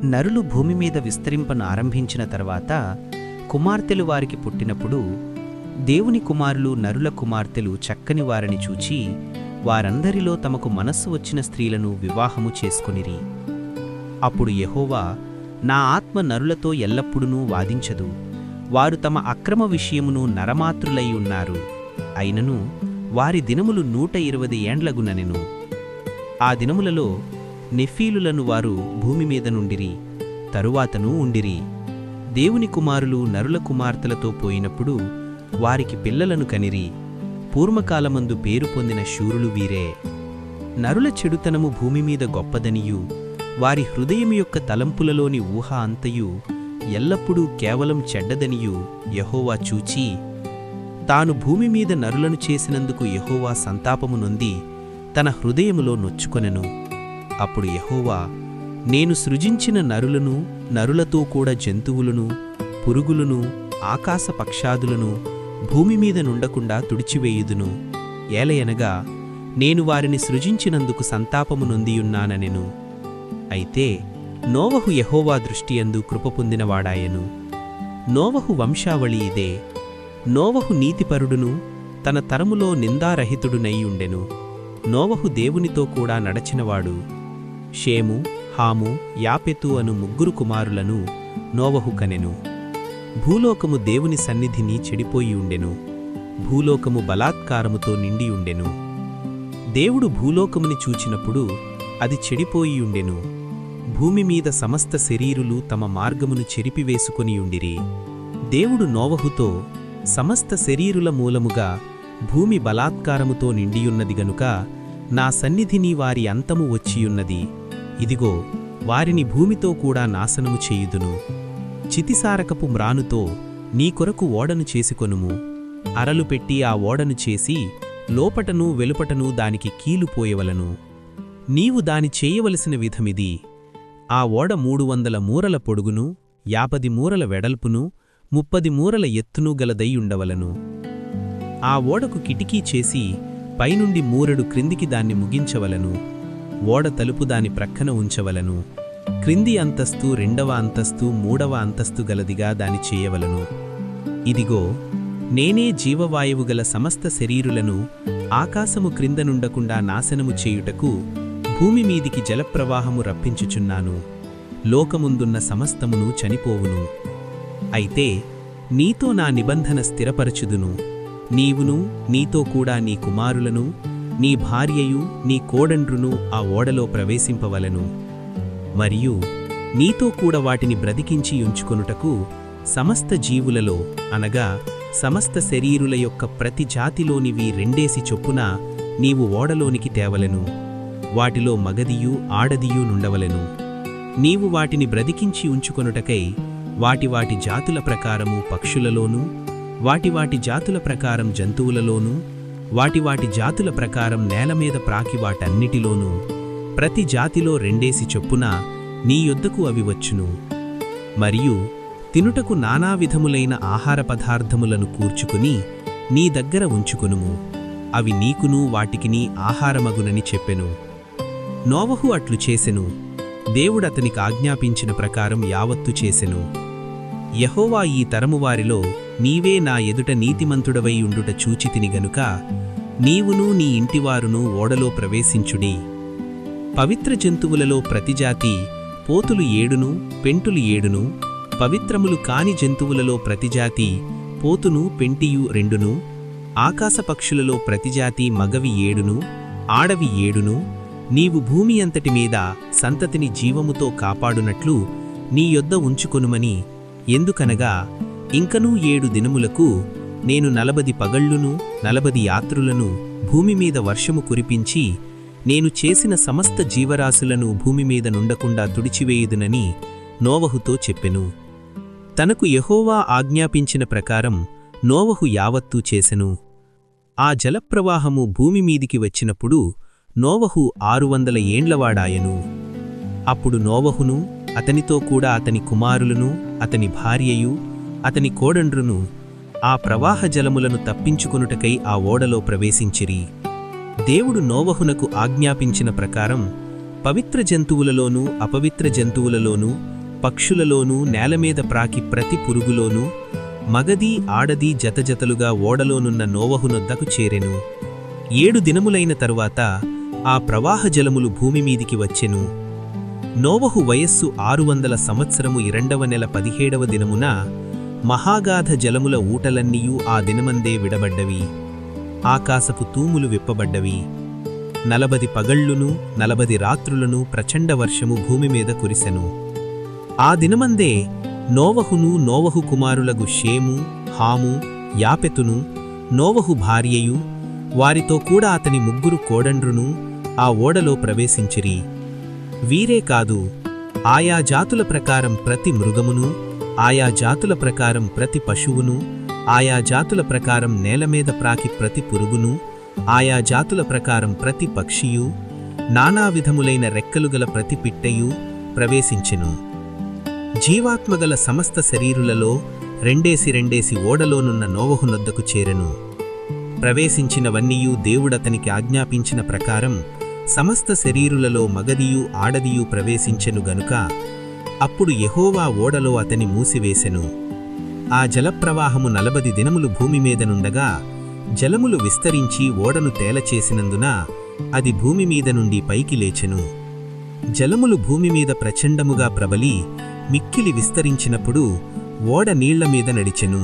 నరులు భూమి మీద విస్తరింపను ఆరంభించిన తర్వాత కుమార్తెలు వారికి పుట్టినప్పుడు దేవుని కుమారులు నరుల కుమార్తెలు చక్కని వారిని చూచి వారందరిలో తమకు మనస్సు వచ్చిన స్త్రీలను వివాహము చేసుకొనిరి. అప్పుడు యెహోవా, నా ఆత్మ నరులతో ఎల్లప్పుడూ వాదించదు, వారు తమ అక్రమ విషయమును నరమాతృలై ఉన్నారు. అయినను వారి దినములు 120 ఏండ్లగుననెను. ఆ దినములలో నెఫీలులను వారు భూమి మీద నుండిరి, తరువాతను ఉండిరి. దేవుని కుమారులు నరుల కుమార్తెలతో పోయినప్పుడు వారికి పిల్లలను కనిరి. పూర్వకాలమందు పేరు పొందిన శూరులు వీరే. నరుల చెడుతనము భూమిమీద గొప్పదనియు వారి హృదయం యొక్క తలంపులలోని ఊహ అంతయు ఎల్లప్పుడూ కేవలం చెడ్డదనియు యెహోవా చూచి, తాను భూమిమీద నరులను చేసినందుకు యెహోవా సంతాపము నొంది తన హృదయములో నొచ్చుకొనెను. అప్పుడు యెహోవా, నేను సృజించిన నరులను, నరులతో కూడా జంతువులను, పురుగులను, ఆకాశ పక్షాదులను భూమిమీద నుండకుండా తుడిచివేయుదును. ఏలయనగా నేను వారిని సృజించినందుకు సంతాపము నొందియున్నాననెను. అయితే నోవహు యెహోవా దృష్టియందు కృప పొందినవాడాయెను. నోవహు వంశావళి ఇదే. నోవహు నీతిపరుడును తన తరములో నిందారహితుడునైయుండెను. నోవహు దేవునితో కూడా నడచినవాడు. షేము, హాము, యాపెతు అను 3 కుమారులను నోవహు కనెను. భూలోకము దేవుని సన్నిధిని చెడిపోయియుండెను. భూలోకము బలాత్కారముతో నిండియుండెను. దేవుడు భూలోకముని చూచినప్పుడు అది చెడిపోయియుండెను. భూమిమీద సమస్త శరీరులు తమ మార్గమును చెరిపివేసుకొనియుండిరి. దేవుడు నోవహుతో, సమస్త శరీరుల మూలముగా భూమి బలాత్కారముతో నిండియున్నది గనుక నా సన్నిధిని వారి అంతము వచ్చియున్నది. ఇదిగో, వారిని భూమితో కూడా నాశనము చేయుదును. చితిసారకపు మ్రానుతో నీ కొరకు ఓడను చేసుకొనుము. అరలు పెట్టి ఆ ఓడను చేసి లోపటను వెలుపటను దానికి కీలుపోయవలను. నీవు దాని చేయవలసిన విధమిది: ఆ ఓడ 300 మూరల పొడుగును, 50 మూరల వెడల్పును, 30 మూరల ఎత్తును గలదైయుండవలను. ఆ ఓడకు కిటికీ చేసి పైనుండి మూరెడు క్రిందికి దాన్ని ముగించవలను. ఓడ తలుపు దాని ప్రక్కన ఉంచవలను. క్రింది అంతస్తు, 2వ అంతస్తు, 3వ అంతస్తు గలదిగా దాని చేయవలను. ఇదిగో, నేనే జీవవాయువు గల సమస్త శరీరులను ఆకాశము క్రిందనుండకుండా నాశనము చేయుటకు భూమి మీదికి జలప్రవాహము రప్పించుచున్నాను. లోకముందున్న సమస్తమును చనిపోవును. అయితే నీతో నా నిబంధన స్థిరపరచుదును. నీవును, నీతో కూడా నీ కుమారులను, నీ భార్యయు, నీ కోడండ్రును ఆ ఓడలో ప్రవేశింపవలను. మరియు నీతో కూడా వాటిని బ్రతికించి ఉంచుకొనుటకు సమస్త జీవులలో, అనగా సమస్త శరీరుల యొక్క ప్రతి జాతిలోనివి 2 చొప్పున నీవు ఓడలోనికి తేవలెను. వాటిలో మగదియు ఆడదియు నుండవలెను. నీవు వాటిని బ్రతికించి ఉంచుకొనుటకై వాటి వాటి జాతుల ప్రకారము పక్షులలోనూ, వాటి వాటి జాతుల ప్రకారం జంతువులలోనూ, వాటి వాటి జాతుల ప్రకారం నేలమీద ప్రాకి వాటన్నిటిలోనూ ప్రతి జాతిలో 2 చొప్పున నీ యొద్దకు అవి వచ్చును. మరియు తినుటకు నానావిధములైన ఆహార పదార్థములను కూర్చుకుని నీ దగ్గర ఉంచుకొనుము. అవి నీకును వాటికిని ఆహారమగునని చెప్పెను. నోవహు అట్లు చేసెను. దేవుడతనికి ఆజ్ఞాపించిన ప్రకారం యావత్తు చేసెను. యెహోవా, ఈ తరము వారిలో నీవే నా ఎదుట నీతిమంతుడవై ఉండుట చూచితిని గనుక నీవును నీ ఇంటివారును ఓడలో ప్రవేశించుడి. పవిత్ర జంతువులలో ప్రతిజాతి పోతులు 7, పెంటులు 7, పవిత్రములు కాని జంతువులలో ప్రతిజాతి పోతును, పెంటియు 2, ఆకాశ పక్షులలో ప్రతిజాతి మగవి 7, ఆడవి 7, నీవు భూమి అంతటి మీద సంతతిని జీవముతో కాపాడునట్లు నీ యొద్ద ఉంచుకొనుమని. ఎందుకనగా ఇంకనూ 7 దినములకు నేను 40 పగళ్లును 40 యాత్రులను భూమిమీద వర్షము కురిపించి నేను చేసిన సమస్త జీవరాశులను భూమిమీద నుండకుండా తుడిచివేయుదునని నోవహుతో చెప్పెను. తనకు యెహోవా ఆజ్ఞాపించిన ప్రకారం నోవహు యావత్తూ చేసెను. ఆ జలప్రవాహము భూమిమీదికి వచ్చినప్పుడు నోవహు 600 ఏండ్లవాడాయెను. అప్పుడు నోవహును, అతనితో కూడా అతని కుమారులను, అతని భార్యయు, అతని కోడండ్రును ఆ ప్రవాహ జలములను తప్పించుకొనుటకై ఆ ఓడలో ప్రవేశించిరి. దేవుడు నోవహునకు ఆజ్ఞాపించిన ప్రకారం పవిత్ర జంతువులలోనూ అపవిత్ర జంతువులలోనూ పక్షులలోనూ నేలమీద ప్రాకి ప్రతి పురుగులోనూ మగదీ ఆడదీ జతజతలుగా ఓడలోనున్న నోవహునొద్దకు చేరెను. 7 దినములైన తరువాత ఆ ప్రవాహజలములు భూమిమీదికి వచ్చెను. నోవహు వయస్సు 600 సంవత్సరము 2వ నెల 17వ దినమున మహాగాధ జలముల ఊటలన్నీయూ ఆ దినమందే విడబడ్డవి. ఆకాశపు తూములు విప్పబడ్డవి. 40 పగళ్లును 40 రాత్రులను ప్రచండ వర్షము భూమిమీద కురిసెను. ఆ దినమందే నోవహును నోవహు కుమారులగు షేము, హాము, యాపెతును, నోవహు భార్యయు, వారితో కూడా అతని 3 కోడండ్రును ఆ ఓడలో ప్రవేశించిరి. వీరే కాదు, ఆయా జాతుల ప్రకారం ప్రతి మృగమును, ఆయా జాతుల ప్రకారం ప్రతి పశువును, ఆయా జాతుల ప్రకారం నేలమీద ప్రాకి ప్రతి పురుగును, ఆయా జాతుల ప్రకారం ప్రతి పక్షియు, నానావిధములైన రెక్కలుగల ప్రతి పిట్టయు ప్రవేశించెను. జీవాత్మగల సమస్త శరీరులలో 2 ఓడలోనున్న నోవహునొద్దకు చేరెను. ప్రవేశించినవన్నీయూ దేవుడతనికి ఆజ్ఞాపించిన ప్రకారం సమస్త శరీరులలో మగదియు ఆడదియు ప్రవేశించెను గనుక అప్పుడు యెహోవా ఓడలో అతని మూసివేసెను. ఆ జలప్రవాహము 40 దినములు భూమిమీదనుండగా జలములు విస్తరించి ఓడను తేలచేసినందున అది భూమిమీద నుండి పైకి లేచెను. జలములు భూమిమీద ప్రచండముగా ప్రబలి మిక్కిలి విస్తరించినప్పుడు ఓడ నీళ్లమీద నడిచెను.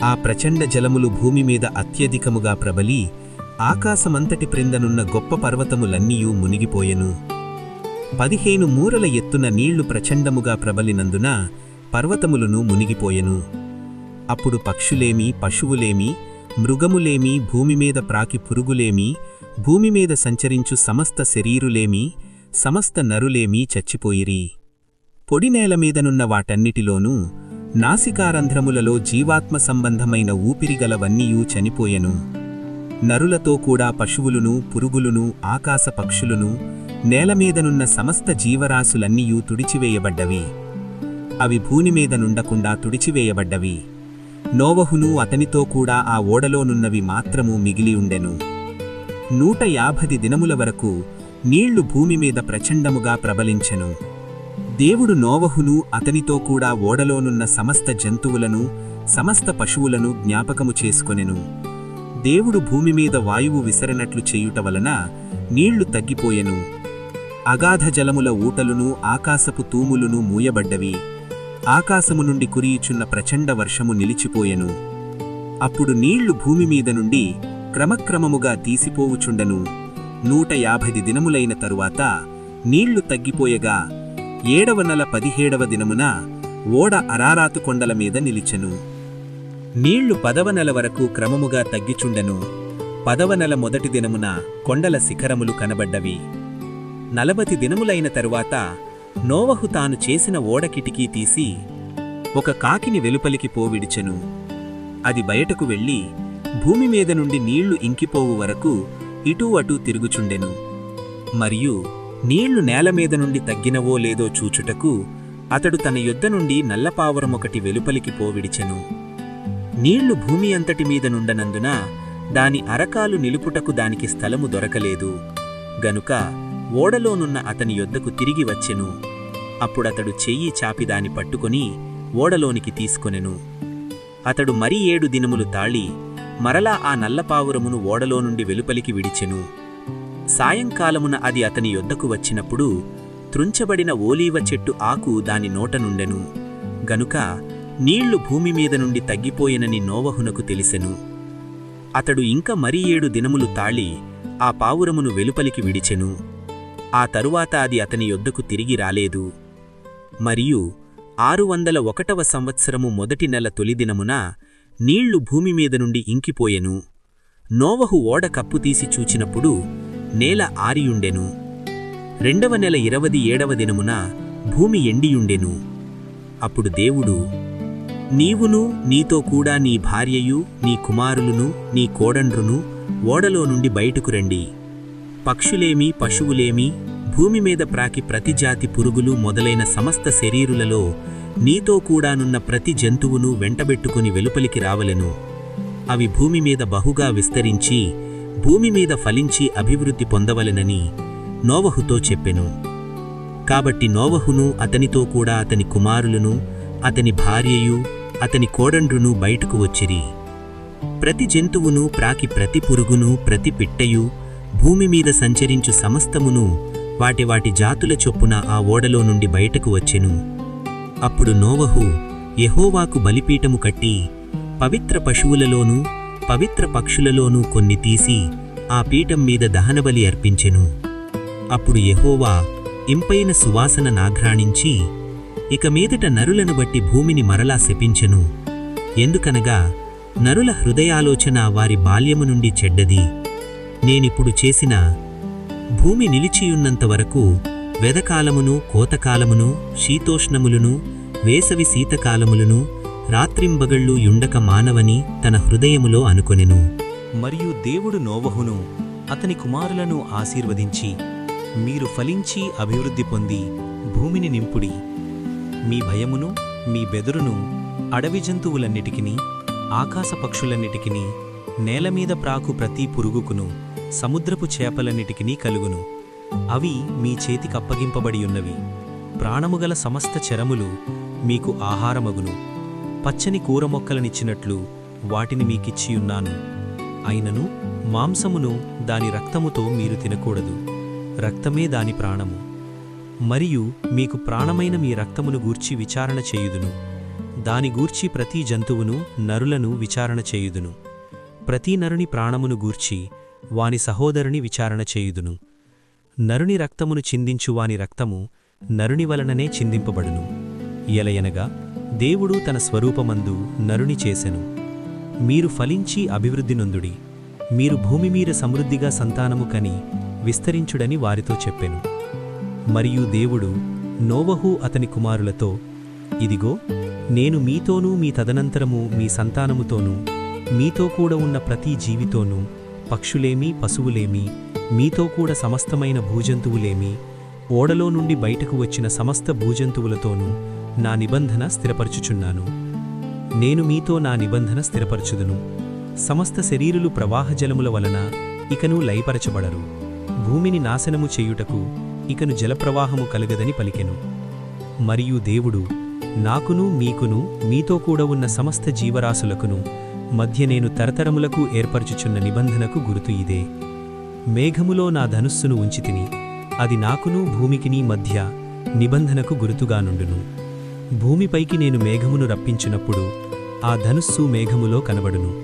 ఆ ప్రచండ జలములు భూమిమీద అత్యధికముగా ప్రబలి ఆకాశమంతటి క్రిందనున్న గొప్ప పర్వతములన్నీయూ మునిగిపోయెను. 15 మూరల ఎత్తున నీళ్లు ప్రచండముగా ప్రబలినందున పర్వతములను మునిగిపోయెను. అప్పుడు పక్షులేమి, పశువులేమి, మృగములేమి, భూమిమీద ప్రాకి పురుగులేమి, భూమిమీద సంచరించు సమస్త శరీరులేమి, సమస్త నరులేమి చచ్చిపోయిరి. పొడినేలమీదనున్న వాటన్నిటిలోనూ నాసికారంధ్రములలో జీవాత్మ సంబంధమైన ఊపిరిగలవన్నీయూ చనిపోయెను. నరులతో కూడా పశువులును, పురుగులును, ఆకాశ పక్షులును, నేలమీదనున్న సమస్త జీవరాశులన్నీయూ తుడిచివేయబడ్డవి. అవి భూమిమీద నుండకుండా తుడిచివేయబడ్డవి. నోవహును అతనితో కూడా ఆ ఓడలోనున్నవి మాత్రము మిగిలి ఉండెను. 150 దినముల వరకు నీళ్లు భూమిమీద ప్రచండముగా ప్రబలించెను. దేవుడు నోవహును అతనితో కూడా ఓడలోనున్న సమస్త జంతువులను, సమస్త పశువులను జ్ఞాపకము చేసుకొనెను. దేవుడు భూమిమీద వాయువు విసరనట్లు చేయుట వలన నీళ్లు తగ్గిపోయెను. అగాధ జలముల ఊటలును ఆకాశపు తూములును మూయబడ్డవి. ఆకాశము నుండి కురియుచున్న ప్రచండ వర్షము నిలిచిపోయెను. అప్పుడు నీళ్లు భూమిమీద నుండి క్రమక్రమముగా తీసిపోవుచుండెను. 150 దినములైన తరువాత నీళ్లు తగ్గిపోయగా 7వ నెల 17వ దినమున ఓడ అరారాతు కొండల మీద నిలిచెను. నీళ్లు 10వ నెల వరకు క్రమముగా తగ్గిచుండెను. 10వ నెల మొదటి దినమున కొండల శిఖరములు కనబడ్డవి. 40 దినములైన తరువాత నోవహు తాను చేసిన ఓడ కిటికీ తీసి ఒక కాకిని వెలుపలికి పోవిడిచెను. అది బయటకు వెళ్ళి భూమిమీద నుండి నీళ్లు ఇంకిపోవు వరకు ఇటూ అటూ తిరుగుచుండెను. మరియు నీళ్లు నేలమీద నుండి తగ్గినవో లేదో చూచుటకు అతడు తన యొద్ద నుండి నల్లపావురమొకటి వెలుపలికి పోవిడిచెను. నీళ్లు భూమి అంతటి మీద నుండనందున దాని అరకాలు నిలుపుటకు దానికి స్థలము దొరకలేదు గనుక ఓడలోనున్న అతని యొద్దకు తిరిగి వచ్చెను. అప్పుడతడు చెయ్యి చాపి దాని పట్టుకొని ఓడలోనికి తీసుకొనెను. అతడు మరి 7 దినములు తాళి మరలా ఆ నల్లపావురమును ఓడలో నుండి వెలుపలికి విడిచెను. సాయంకాలమున అది అతని యొద్దకు వచ్చినప్పుడు త్రుంచబడిన ఓలీవ చెట్టు ఆకు దాని నోట నుండెను గనుక నీళ్లు భూమిమీద నుండి తగ్గిపోయెనని నోవహునకు తెలిసెను. అతడు ఇంక మరి 7 దినములు తాళి ఆ పావురమును వెలుపలికి విడిచెను. ఆ తరువాత అది అతని యొద్దకు తిరిగి రాలేదు. మరియు 601వ సంవత్సరము మొదటి నెల తొలిదినమున నీళ్లు భూమిమీద నుండి ఇంకిపోయెను. నోవహు ఓడ కప్పు తీసి చూచినప్పుడు నేల ఆరియుండెను. 2వ నెల 27వ దినమున భూమి ఎండియుండెను. అప్పుడు దేవుడు, నీవును నీతో కూడా నీ భార్యయు నీ కుమారులును నీ కోడండ్రును ఓడలో నుండి బయటకు రండి. పక్షులేమి పశువులేమి భూమిమీద ప్రాకి ప్రతి జాతి పురుగులు మొదలైన సమస్త శరీరులలో నీతో కూడానున్న ప్రతి జంతువును వెంటబెట్టుకుని వెలుపలికి రావలెను. అవి భూమిమీద బహుగా విస్తరించి భూమిమీద ఫలించి అభివృద్ధి పొందవలెనని నోవహుతో చెప్పెను. కాబట్టి నోవహును అతనితో కూడా అతని కుమారులను అతని భార్యయు అతని కోడండ్రును బయటకు వచ్చిరి. ప్రతి జంతువును ప్రాకి ప్రతి పురుగును ప్రతి పిట్టయు భూమి మీద సంచరించు సమస్తమును వాటి వాటి జాతుల చొప్పున ఆ ఓడలో నుండి బయటకు వచ్చెను. అప్పుడు నోవహు యెహోవాకు బలిపీఠము కట్టి పవిత్ర పశువులలోనూ పవిత్ర పక్షులలోనూ కొన్ని తీసి ఆ పీఠం మీద దహనబలి అర్పించెను. అప్పుడు యెహోవా ఇంపైన సువాసన నాఘ్రాణించి, ఇక మీదట నరులను బట్టి భూమిని మరలా శపించెను. ఎందుకనగా నరుల హృదయాలోచన వారి బాల్యము నుండి చెడ్డది. నేనిప్పుడు చేసిన భూమి నిలిచియున్నంతవరకు వెదకాలమును కోతకాలమును శీతోష్ణములను వేసవి శీతకాలములను రాత్రింబగళ్ళు యుండక మానవని తన హృదయములో అనుకొనెను. మరియు దేవుడు నోవహును అతని కుమారులను ఆశీర్వదించి, మీరు ఫలించి అభివృద్ధి పొంది భూమిని నింపుడి. మీ భయమును మీ బెదురును అడవి జంతువులన్నిటికిని ఆకాశ పక్షులన్నిటికిని నేలమీద ప్రాకు ప్రతి పురుగుకును సముద్రపు చేపలన్నిటికినీ కలుగును. అవి మీ చేతికప్పగింపబడియున్నవి. ప్రాణముగల సమస్త చరములు మీకు ఆహారమగును. పచ్చని కూర మొక్కలనిచ్చినట్లు వాటిని మీకిచ్చియున్నాను. అయినను మాంసమును దాని రక్తముతో మీరు తినకూడదు. రక్తమే దాని ప్రాణము. మరియు మీకు ప్రాణమైన మీ రక్తమును గూర్చి విచారణ చేయుదును. దాని గూర్చి ప్రతి జంతువును నరులను విచారణ చేయుదును. ప్రతి నరుని ప్రాణమును గూర్చి వాని సహోదరుని విచారణ చేయుదును. నరుని రక్తమును చిందించు వాని రక్తము నరుని వలననే చిందింపబడును. ఎలయనగా దేవుడు తన స్వరూపమందు నరుని చేసెను. మీరు ఫలించి అభివృద్ధి నొందుడి. మీరు భూమిమీద సమృద్ధిగా సంతానము కని విస్తరించుడని వారితో చెప్పెను. మరియు దేవుడు నోవహు అతని కుమారులతో, ఇదిగో, నేను మీతోనూ మీ తదనంతరము మీ సంతానముతోనూ మీతో కూడా ఉన్న ప్రతి జీవితోనూ పక్షులేమి పశువులేమి మీతో కూడా సమస్తమైన భూజంతువులేమి ఓడలో నుండి బయటకు వచ్చిన సమస్త భూజంతువులతోనూ నా నిబంధన స్థిరపరచుచున్నాను. నేను మీతో నా నిబంధన స్థిరపరచుదును. సమస్త శరీరులు ప్రవాహజలముల వలన ఇకను లయపరచబడరు. భూమిని నాశనము చేయుటకు ఇకను జలప్రవాహము కలగదని పలికెను. మరియు దేవుడు నాకును మీకును మీతో కూడా ఉన్న సమస్త జీవరాశులకును మధ్య నేను తరతరములకు ఏర్పరచుచున్న నిబంధనకు గుర్తు ఇదే. మేఘములో నా ధనుస్సును ఉంచితిని. అది నాకును భూమికిని మధ్య నిబంధనకు గుర్తుగా నుండును. భూమిపైకి నేను మేఘమును రప్పించినప్పుడు ఆ ధనుస్సు మేఘములో కనబడును.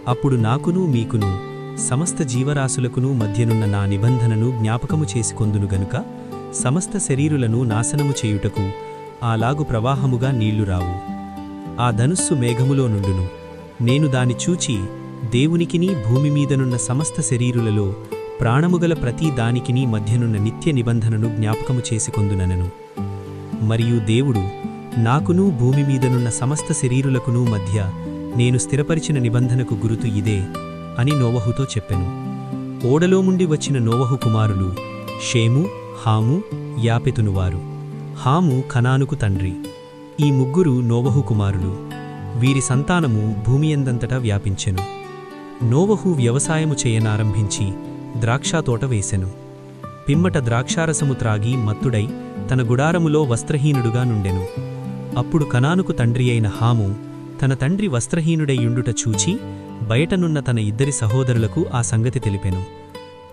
అప్పుడు నాకును మీకును సమస్త జీవరాశులకును మధ్యనున్న నా నిబంధనను జ్ఞాపకము చేసుకొందును గనుక సమస్త శరీరులను నాశనము చేయుటకు అలాగు ప్రవాహముగా నీళ్లు రావు. ఆ ధనుస్సు మేఘములో నుండును. నేను దాని చూచి దేవునికిని భూమిమీదనున్న సమస్త శరీరులలో ప్రాణముగల ప్రతి దానికిని మధ్యనున్న నిత్య నిబంధనను జ్ఞాపకము చేసుకొందుననెను. మరియు దేవుడు నాకును భూమిమీదనున్న సమస్త శరీరులకును మధ్య నేను స్థిరపరిచిన నిబంధనకు గురుతు ఇదే అని నోవహుతో చెప్పెను. ఓడలో నుండి వచ్చిన నోవహు కుమారులు షేము, హాము, యాపెతునువారు. హాము కనానుకు తండ్రి. ఈ ముగ్గురు నోవహు కుమారులు. వీరి సంతానము భూమియందంతటా వ్యాపించెను. నోవహు వ్యవసాయము చేయనారంభించి ద్రాక్షతోట వేసెను. పిమ్మట ద్రాక్షారసము త్రాగి మత్తుడై తన గుడారములో వస్త్రహీనుడుగా నుండెను. అప్పుడు కనానుకు తండ్రి అయిన హాము తన తండ్రి వస్త్రహీనుడైయుండుట చూచి బయటనున్న తన ఇద్దరి సహోదరులకు ఆ సంగతి తెలిపెను.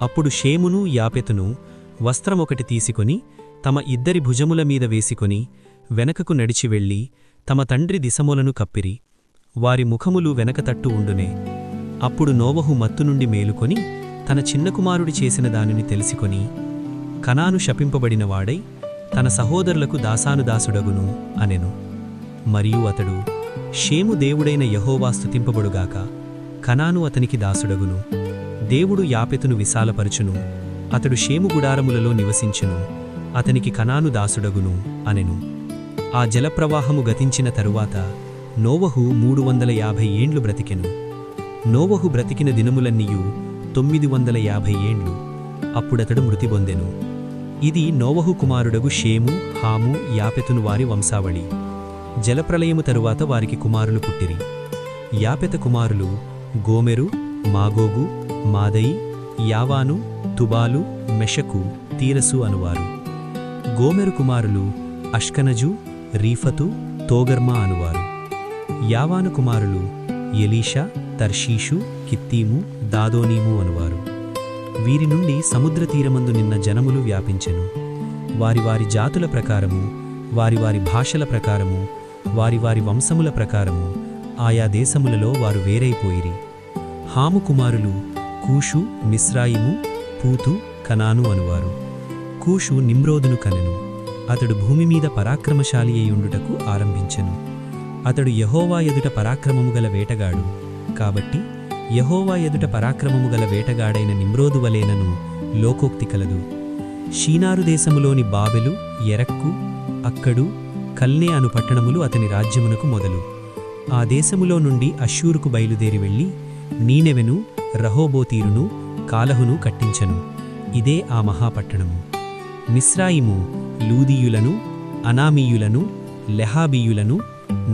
అప్పుడు షేమును యాపెతును వస్త్రమొకటి తీసుకొని తమ ఇద్దరి భుజముల మీద వేసికొని వెనకకు నడిచి వెళ్ళి తమ తండ్రి దిశములను కప్పిరి. వారి ముఖములు వెనకతట్టు ఉండునే. అప్పుడు నోవహు మత్తు నుండి మేలుకొని తన చిన్న కుమారుడి చేసిన దానిని తెలిసికొని, కనాను శపింపబడినవాడై తన సహోదరులకు దాసానుదాసుడగును అనెను. మరియు అతడు, షేము దేవుడైన యెహోవా స్తుతింపబడుగాక, కనాను అతనికి దాసుడగును. దేవుడు యాపెతును విశాలపరచును, అతడు షేము గుడారములలో నివసించును, అతనికి కనాను దాసుడగును అనెను. ఆ జలప్రవాహము గతించిన తరువాత నోవహు 350 ఏండ్లు బ్రతికెను. నోవహు బ్రతికిన దినములన్నీయు 950 ఏండ్లు. అప్పుడతడు మృతి పొందెను. ఇది నోవహు కుమారుడగు షేము, హాము, యాపెతును వారి వంశావళి. జలప్రలయము తరువాత వారికి కుమారులు పుట్టిరి. యాపెత కుమారులు గోమెరు, మాగోగు, మాదయి, యావాను, తుబాలు, మెషకు, తీరసు అనువారు. గోమెరు కుమారులు అష్కనజు, రీఫతు, తోగర్మా అనువారు. యావాను కుమారులు ఎలీషా, తర్షీషు, కిత్తీము, దాదోనీము అనువారు. వీరి నుండి సముద్రతీరమందు నిన్న జనములు వ్యాపించెను. వారి వారి జాతుల ప్రకారము, వారి వారి భాషల ప్రకారము, వారి వారి వంశముల ప్రకారము ఆయా దేశములలో వారు వేరైపోయిరి. హాము కుమారులు కూషు, మిస్రాయిము, పూతు, కనాను అనువారు. కూషు నిమ్రోదును కనెను. అతడు భూమిమీద పరాక్రమశాలి అయ్యుండుటకు ఆరంభించెను. అతడు యెహోవా ఎదుట పరాక్రమము గల వేటగాడు. కాబట్టి యెహోవా ఎదుట పరాక్రమము గల వేటగాడైన నిమ్రోదు వలెనను లోకోక్తి కలదు. షీనారు దేశములోని బాబెలు, ఎరక్కు, అక్కడు, కల్నే అను పట్టణములు అతని రాజ్యమునకు మొదలు. ఆ దేశములో నుండి అష్షూరుకు బయలుదేరి వెళ్ళి నీనెవెను, రహోబోతీరును, కాలహును కట్టించెను. ఇదే ఆ మహాపట్టణము. మిస్రాయిము లూదీయులను, అనామీయులను, లెహాబీయులను,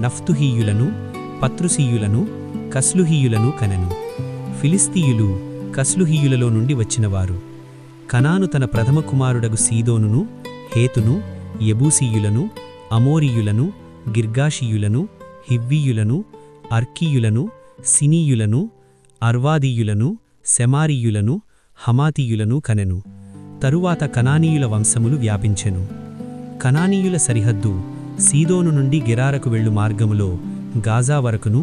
నఫ్తుహీయులను, పత్రుసీయులను, కస్లుహీయులను కనెను. ఫిలిస్తీయులు కస్లుహీయులలో నుండి వచ్చినవారు. కనాను తన ప్రథమ కుమారుడగు సీదోనును, హేతును, యెబూసీయులను, అమోరీయులను, గిర్గాషీయులను, హివ్వీయులను, అర్కీయులను, సినీయులను, అర్వాదీయులను, సెమారీయులను, హమాతీయులను కనెను. తరువాత కనానీయుల వంశములు వ్యాపించెను. కనానీయుల సరిహద్దు సీదోను నుండి గెరారకు వెళ్ళు మార్గములో గాజా వరకును,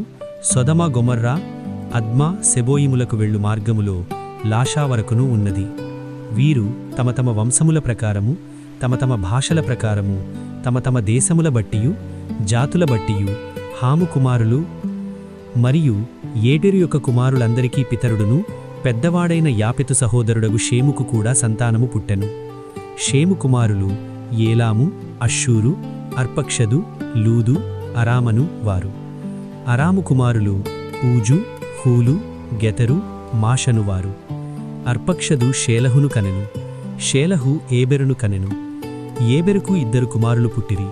సొదమ గొమర్రా, అద్మా, సెబోయిములకు వెళ్ళు మార్గములో లాషా వరకును ఉన్నది. వీరు తమ తమ వంశముల ప్రకారము, తమ తమ భాషల ప్రకారము, తమ తమ దేశముల బట్టియు జాతుల బట్టియు హాము కుమారులు. మరియు ఏటెరు యొక్క కుమారులందరికీ పితరుడును పెద్దవాడైన యాపెతు సహోదరుడగు షేముకు కూడా సంతానము పుట్టెను. షేము కుమారులు ఏలాము, అష్షూరు, అర్పక్షదు, లూదు, అరామను వారు. అరాము కుమారులు ఊజు, హూలు, గెతరు, మాషను వారు. అర్పక్షదు షేలహును కనెను. షేలహు ఏబెరును కనెను. ఏబెరుకు 2 కుమారులు పుట్టిరి.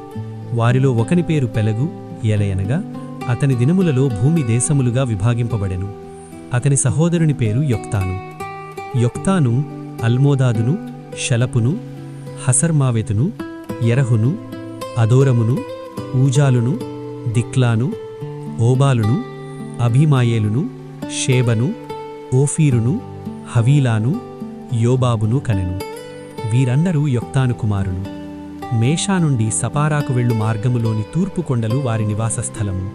వారిలో ఒకని పేరు పెలగు, ఎలయనగా అతని దినములలో భూమి దేశములుగా విభాగింపబడెను. అతని సహోదరుని పేరు యొక్తాను. యొక్తాను అల్మోదాదును, షలపును, హసర్మావెతును, ఎరహును, అదోరమును, ఊజాలును, దిక్లాను, ఓబాలును, అభిమాయేలును, షేబను, ఓఫీరును, హవీలాను, యోబాబును కనెను. వీరందరూ యొక్తాను కుమారులు. మేషా నుండి సపారాకు వెళ్ళు మార్గములోని తూర్పు కొండలు వారి నివాసస్థలము.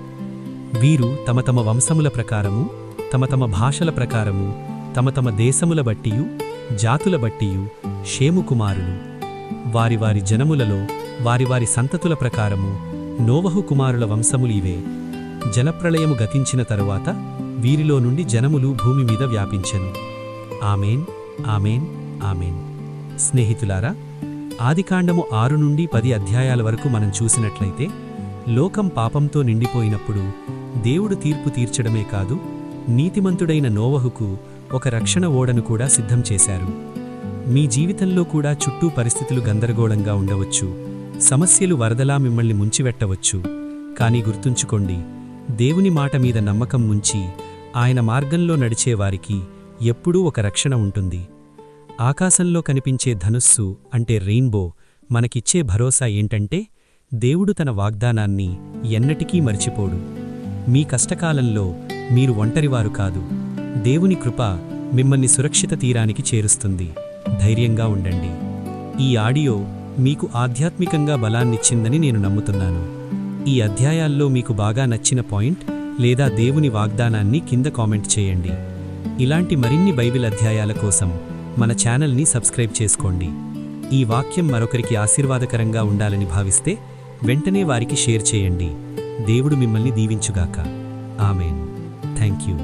వీరు తమ తమ వంశముల ప్రకారము, తమ తమ భాషల ప్రకారము, తమ తమ దేశముల బట్టియు జాతుల బట్టియు షేము కుమారులు. వారి వారి జనములలో వారి వారి సంతతుల ప్రకారము నోవహు కుమారుల వంశములు ఇవే. జలప్రళయము గతించిన తరువాత వీరిలో నుండి జనములు భూమి మీద వ్యాపించెను. ఆమేన్, ఆమేన్, ఆమేన్. స్నేహితులారా, ఆదికాండము 6 నుండి 10 అధ్యాయాల వరకు మనం చూసినట్లయితే లోకం పాపంతో నిండిపోయినప్పుడు దేవుడు తీర్పు తీర్చడమే కాదు, నీతిమంతుడైన నోవహుకు ఒక రక్షణ ఓడను కూడా సిద్ధం చేశారు. మీ జీవితంలో కూడా చుట్టూ పరిస్థితులు గందరగోళంగా ఉండవచ్చు, సమస్యలు వరదలా మిమ్మల్ని ముంచివెట్టవచ్చు. కానీ గుర్తుంచుకోండి, దేవుని మాట మీద నమ్మకం ఉంచి ఆయన మార్గంలో నడిచేవారికి ఎప్పుడూ ఒక రక్షణ ఉంటుంది. ఆకాశంలో కనిపించే ధనుస్సు అంటే రెయిన్బో మనకిచ్చే భరోసా ఏంటంటే దేవుడు తన వాగ్దానాన్ని ఎన్నటికీ మరిచిపోడు. మీ కష్టకాలంలో మీరు ఒంటరివారు కాదు. దేవుని కృప మిమ్మల్ని సురక్షిత తీరానికి చేరుస్తుంది. ధైర్యంగా ఉండండి. ఈ ఆడియో మీకు ఆధ్యాత్మికంగా బలాన్నిచ్చిందని నేను నమ్ముతున్నాను. ఈ అధ్యాయాల్లో మీకు బాగా నచ్చిన పాయింట్ లేదా దేవుని వాగ్దానాన్ని కింద కామెంట్ చేయండి. ఇలాంటి మరిన్ని బైబిల్ అధ్యాయాల కోసం మన ఛానల్ని సబ్స్క్రైబ్ చేసుకోండి. ఈ వాక్యం మరొకరికి ఆశీర్వాదకరంగా ఉండాలని భావిస్తే వెంటనే వారికి షేర్ చేయండి. దేవుడు మిమ్మల్ని దీవించుగాక. ఆమేన్. Thank you.